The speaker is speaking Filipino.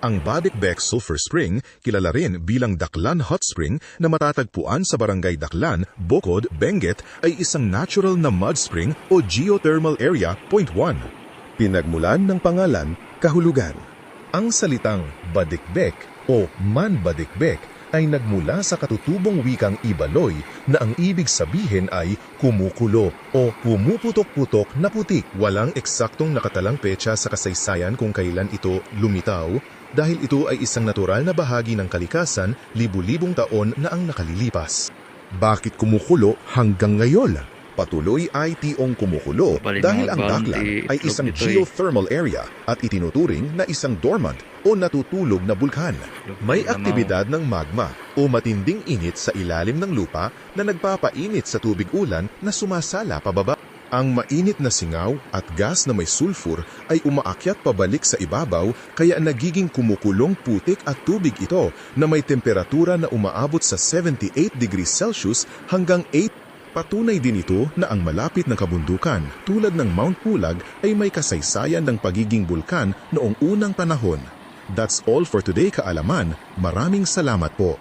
Ang Badikbek Sulphur Spring, kilala rin bilang Daklan Hot Spring na matatagpuan sa Barangay Daklan, Bukod, Benguet, ay isang natural na mud spring o geothermal area. Point 1. Pinagmulan ng pangalan, kahulugan. Ang salitang Badikbek o Man-Badikbek ay nagmula sa katutubong wikang Ibaloy na ang ibig sabihin ay kumukulo o pumuputok-putok na putik. Walang eksaktong nakatalang petsa sa kasaysayan kung kailan ito lumitaw dahil ito ay isang natural na bahagi ng kalikasan libu-libong taon na ang nakalilipas. Bakit kumukulo hanggang ngayon? Patuloy ay tiyong kumukulo dahil ang Daklan ay isang geothermal area at itinuturing na isang dormant o natutulog na bulkan. May aktibidad ng magma o matinding init sa ilalim ng lupa na nagpapainit sa tubig ulan na sumasala pababa. Ang mainit na singaw at gas na may sulfur ay umaakyat pabalik sa ibabaw kaya nagiging kumukulong putik at tubig ito na may temperatura na umaabot sa 78 degrees Celsius hanggang 8. Patunay din ito na ang malapit na kabundukan tulad ng Mount Pulag ay may kasaysayan ng pagiging bulkan noong unang panahon. That's all for today, kaalaman. Maraming salamat po.